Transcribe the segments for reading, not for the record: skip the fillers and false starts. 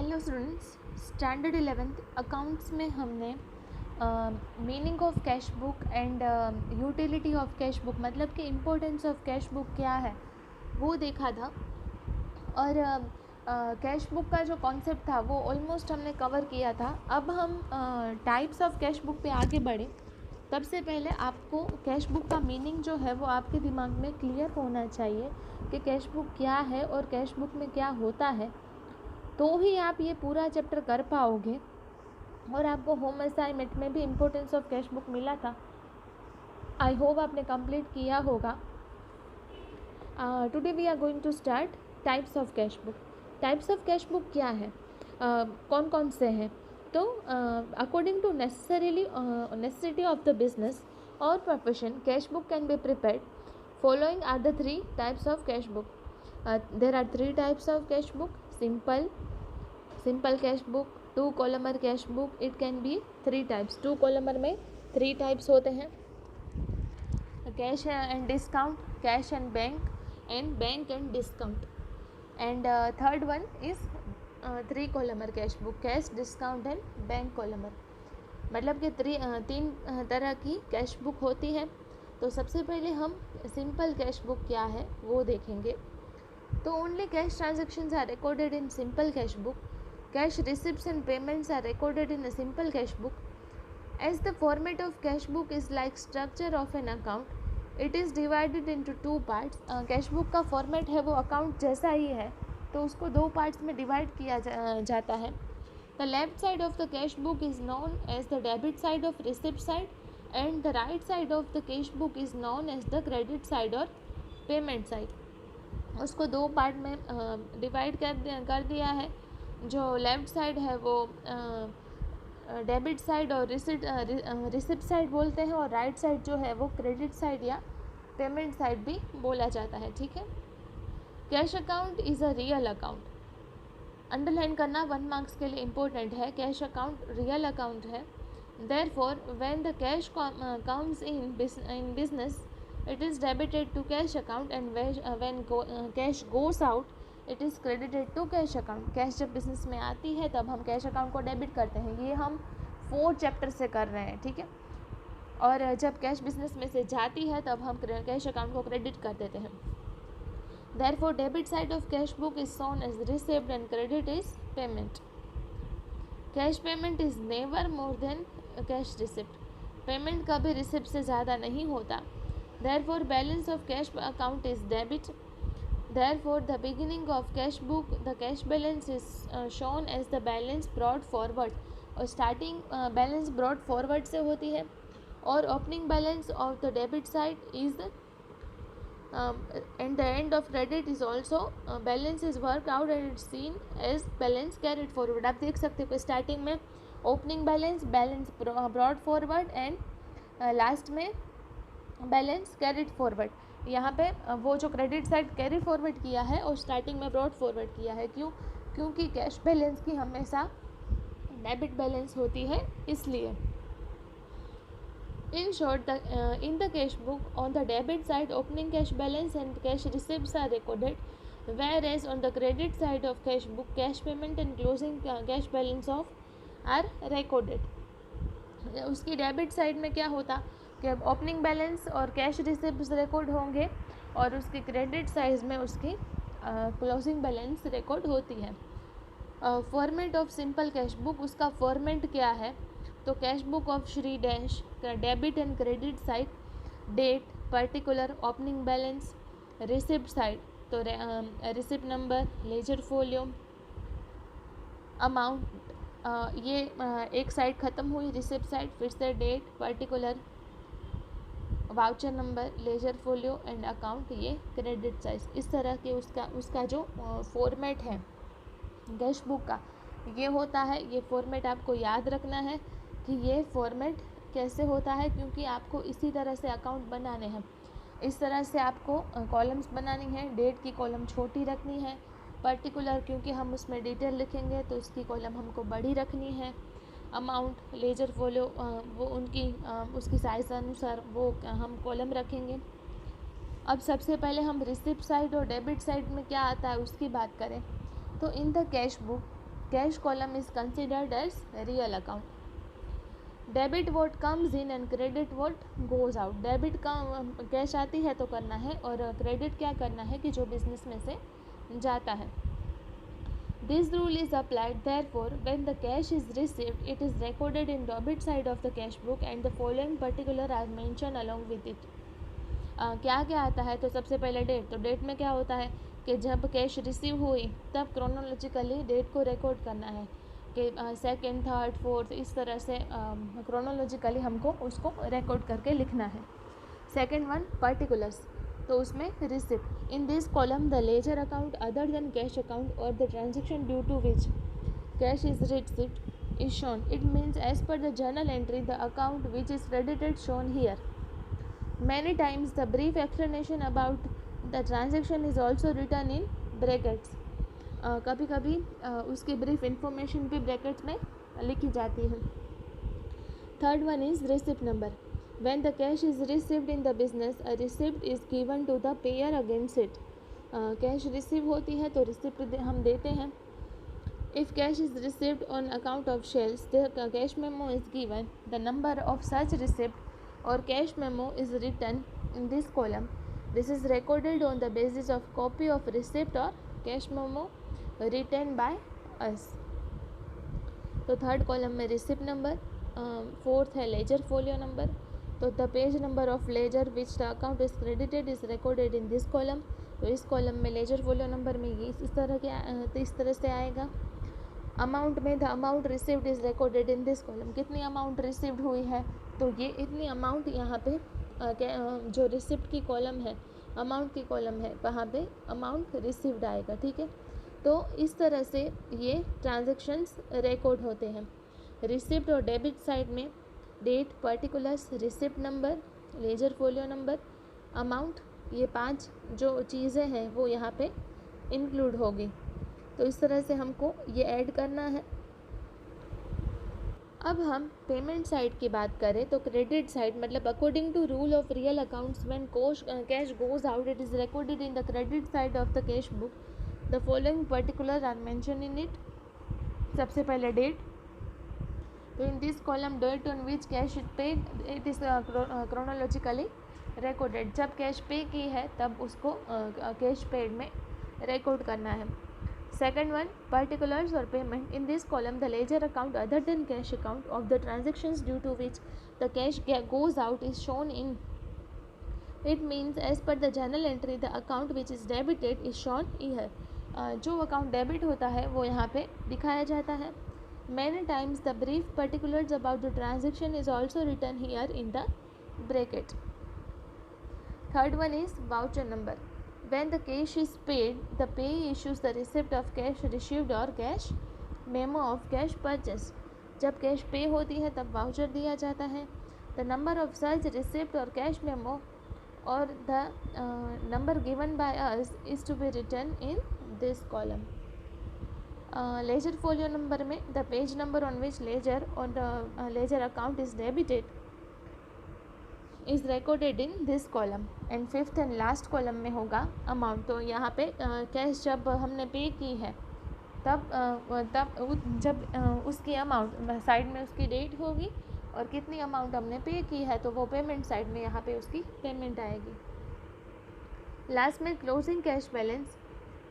Hello students, standard 11th accounts में हमने meaning of cash book and utility of cash book मतलब कि importance of cash book क्या है वो देखा था। और कैश बुक का जो कॉन्सेप्ट था वो ऑलमोस्ट हमने कवर किया था। अब हम टाइप्स ऑफ कैश बुक पे आगे बढ़े। तब से पहले आपको कैश बुक का मीनिंग जो है वो आपके दिमाग में क्लियर होना चाहिए कि कैश बुक क्या है और कैश बुक में क्या होता है, तो ही आप ये पूरा चैप्टर कर पाओगे। और आपको होम असाइनमेंट में भी इम्पोर्टेंस ऑफ कैश बुक मिला था, आई होप आपने कंप्लीट किया होगा। Today we are going to start types of cash book. Types of cash book क्या है, कौन कौन से हैं? तो according to necessity of the business और profession, cash book can be prepared. Following are the 3 types of cash book. There are 3 types of cash book. Simple cash book, 2 columnar cash book, it can be 3 types. 2 columnar में 3 types होते हैं, cash and discount, cash and bank and discount. And third one is 3 columnar cash book, cash, discount and bank columnar. मतलब कि 3 तरह की cash book होती है। तो सबसे पहले हम सिंपल कैश बुक क्या है वो देखेंगे। तो only cash transactions are recorded in simple cash book. Cash receipts and payments are recorded in a simple cash book. As the format of cash book is like structure of an account, it is divided into 2 parts. Cash book का format है वो account जैसा ही है, तो उसको 2 parts में divide किया जाता है। The left side of the cash book is known as the debit side of receipt side, and the right side of the cash book is known as the credit side or payment side. उसको 2 part में divide कर दिया है। जो left side है वो debit side और receipt side बोलते हैं, और राइट साइड जो है वो क्रेडिट साइड या पेमेंट साइड भी बोला जाता है। ठीक है। Cash account is a real account. Underline करना 1 मार्क्स के लिए इम्पोर्टेंट है। कैश अकाउंट रियल अकाउंट है। Therefore when the cash comes in business, it is debited to cash account, and when cash goes out, it is credited to cash account. Cash जब business में आती है तब हम cash account को debit करते हैं। ये हम 4 चैप्टर से कर रहे हैं, ठीक है। और जब कैश बिजनेस में से जाती है तब हम कैश अकाउंट को क्रेडिट कर देते हैं। Therefore debit side of cash book is shown as receipt and credit is payment. Cash payment is never more than cash receipt. Payment कभी रिसिप्ट से ज़्यादा नहीं होता। Therefore, balance of cash account is debit. Therefore, the beginning of cash book, the cash balance is shown as the balance brought forward. और starting balance brought forward से होती है। और opening balance of the debit side is and the end of credit is also balance is worked out and it's seen as balance carried forward. आप देख सकते हो कि starting में opening balance brought forward and last में balance carried forward. यहाँ पे वो जो क्रेडिट साइड कैरी फॉरवर्ड किया है और स्टार्टिंग में ब्रॉड फॉरवर्ड किया है। क्यों? क्योंकि कैश बैलेंस की हमेशा डेबिट बैलेंस होती है, इसलिए। In short, in the cash book on the debit side opening cash balance and cash receipts are recorded, whereas on the credit side of cash book cash payment and closing cash balance of are recorded. उसकी debit side में क्या होता कि अब opening balance और cash receipts record होंगे, और उसकी क्रेडिट साइज में उसकी क्लोजिंग बैलेंस रिकॉर्ड होती है। Format of simple cash book, उसका फॉर्मेट क्या है? तो cash book of Shri dash, debit and credit side, date, particular, opening balance, receipt side, तो receipt number, ledger folio, amount, ये एक साइड ख़त्म हुई रिसिप्ट साइड, फिर से date, particular, voucher number, ledger folio and account, ये क्रेडिट साइज। इस तरह के उसका जो फॉर्मेट है कैश बुक का ये होता है। ये फॉर्मेट आपको याद रखना है कि ये फॉर्मेट कैसे होता है, क्योंकि आपको इसी तरह से अकाउंट बनाने हैं। इस तरह से आपको कॉलम्स बनानी है। डेट की कॉलम छोटी रखनी है। पर्टिकुलर, क्योंकि हम उसमें डिटेल लिखेंगे तो उसकी कॉलम हमको बड़ी रखनी है। अमाउंट, लेजर फोलियो, वो उसकी साइज अनुसार वो हम कॉलम रखेंगे। अब सबसे पहले हम रिसिप्ट साइड और डेबिट साइड में क्या आता है उसकी बात करें। तो in the cash book cash column is considered as real account. Debit what comes in and credit what goes out. Debit का कैश आती है तो करना है, और क्रेडिट क्या करना है कि जो बिजनेस में से जाता है. This rule is applied therefore when the cash is received it is recorded in debit side of the cash book and the following particular are mention along with it. क्या क्या आता है, तो सबसे पहले डेट. तो डेट में क्या होता है कि जब कैश रिसीव हुई तब क्रोनोलॉजिकली डेट को रिकॉर्ड करना है कि सेकेंड, थर्ड, फोर्थ, इस तरह से क्रोनोलॉजिकली हमको उसको रिकॉर्ड करके लिखना है. सेकेंड वन पर्टिकुलर्स, तो उसमें receipt. In this column the ledger account other than cash account और the transaction due to which cash is receipt is shown. It means as per the journal entry the account which is credited shown here. Many times the brief explanation about the transaction is also written in brackets. कभी कभी उसकी brief information भी brackets में लिखी जाती है. Third one is receipt number. When the cash is received in the business a receipt is given to the payer against it. Cash receive होती है तो रिसिप्ट हम देते हैं. If cash is received on account of sales the cash memo is given. The number of such receipt और cash memo is written in this column. This is recorded on the basis of copy of receipt और cash memo written by us. तो third column में receipt number. Fourth है ledger folio number. तो the page number of ledger which the account is credited is recorded in this column. तो इस column में laser folio number में ये इस तरह से आएगा. अमाउंट में the amount received is recorded in this column. कितनी अमाउंट रिसीव्ड हुई है तो ये इतनी अमाउंट यहाँ पे जो रिसिप्ट की कॉलम है, अमाउंट की कॉलम है, वहाँ पे अमाउंट रिसीव्ड आएगा. ठीक है, तो इस तरह से ये ट्रांजैक्शंस रिकॉर्ड होते हैं. रिसिप्ट और डेबिट साइड में date, particulars, receipt number, ledger folio number, amount, ये 5 जो चीज़ें हैं वो यहाँ पे इंक्लूड होगी. तो इस तरह से हमको ये ऐड करना है. अब हम पेमेंट साइड की बात करें तो क्रेडिट साइड मतलब according to rule of real accounts when cash goes out it is recorded in the credit side of the cash book. The following particular are mention in it. सबसे पहले date. तो in this column date on which cash is paid it is chronologically recorded. जब cash pay की है तब उसको cash paid में record करना है. सेकेंड वन पर्टिकुलर्स और payment. In this column the ledger account other than cash account of the transactions due to which the cash goes out is shown in. It means as per the journal entry the account which is debited is shown here. जो account debit होता है वो यहाँ पे दिखाया जाता है. Many times the brief particulars about the transaction is also written here in the bracket. Third one is voucher number. When the cash is paid, the payee issues the receipt of cash received or cash memo of cash purchase. जब cash पे होती है तब voucher दिया जाता है. The number of such receipt or cash memo or the number given by us is to be written in this column. Ledger folio number में the page number on which ledger or the ledger account is debited is recorded in this column. And fifth and last column में होगा amount. तो यहाँ पे cash जब हमने पे की है तब जब उसकी अमाउंट साइड में उसकी डेट होगी और कितनी अमाउंट हमने पे की है तो वो पेमेंट साइड में यहाँ पे उसकी पेमेंट आएगी. लास्ट में क्लोजिंग कैश बैलेंस.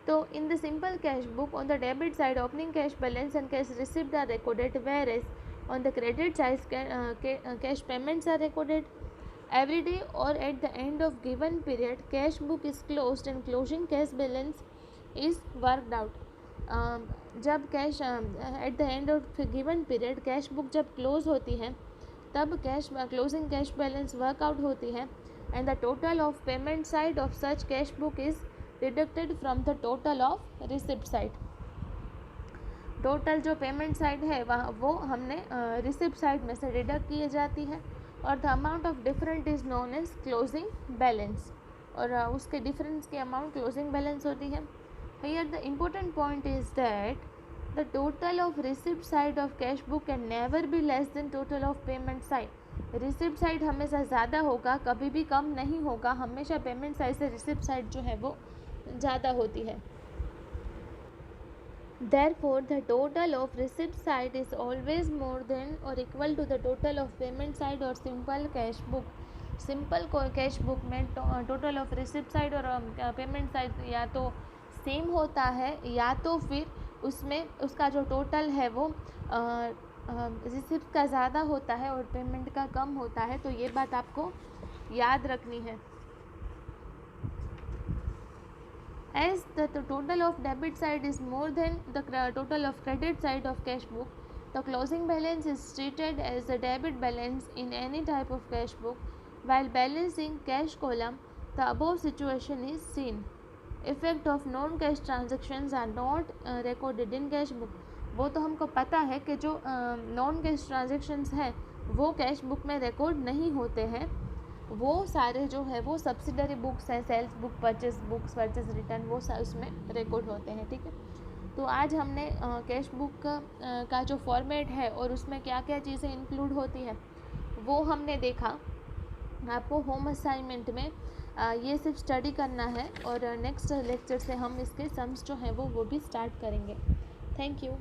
तो in the simple cash book on the debit side opening cash balance and cash receipt are recorded whereas on the credit side cash payments are recorded. Every day or at the end of given period, cash book is closed and closing cash balance is worked out. जब cash at the end of given period cash book जब close होती है तब cash closing cash balance workout होती है. And the total of payment side of such cash book is deducted from the total of receipt side. Total जो payment side है वह वो हमने रिसिप्ट साइड में से डिडक्ट की जाती है. और the amount of different is known as closing balance. और उसके डिफरेंस की अमाउंट क्लोजिंग बैलेंस होती है. Here the important point is that the total of receipt side of cash book can never be less than total of payment side. Receipt side हमेशा ज़्यादा होगा, कभी भी कम नहीं होगा. हमेशा पेमेंट साइड से रिसिप्ट साइड जो है वो ज़्यादा होती है. Therefore, the total of receipt side is always more than or equal to the total of payment side or simple cash book. Simple cash book में टोटल ऑफ रिसिप्ट साइड और payment side या तो same होता है या तो फिर उसमें उसका जो टोटल है वो रिसिप्ट का ज़्यादा होता है और पेमेंट का कम होता है. तो ये बात आपको याद रखनी है. As the total of debit side is more than the total of credit side of cash book, the closing balance is treated as a debit balance in any type of cash book. While balancing cash column, the above situation is seen. Effect of non-cash transactions are not recorded in cash book. वो तो हमको पता है कि जो non cash transactions हैं वो cash book में रिकॉर्ड नहीं होते हैं. वो सारे जो है वो सब्सिडरी बुक्स हैं, sales book, purchase books, purchase return, वो उसमें रिकॉर्ड होते हैं. ठीक है. तो आज हमने कैश बुक का जो फॉर्मेट है और उसमें क्या क्या चीज़ें इंक्लूड होती हैं वो हमने देखा. आपको होम असाइनमेंट में ये सिर्फ स्टडी करना है और नेक्स्ट लेक्चर से हम इसके सम्स जो हैं वो भी स्टार्ट करेंगे. Thank you.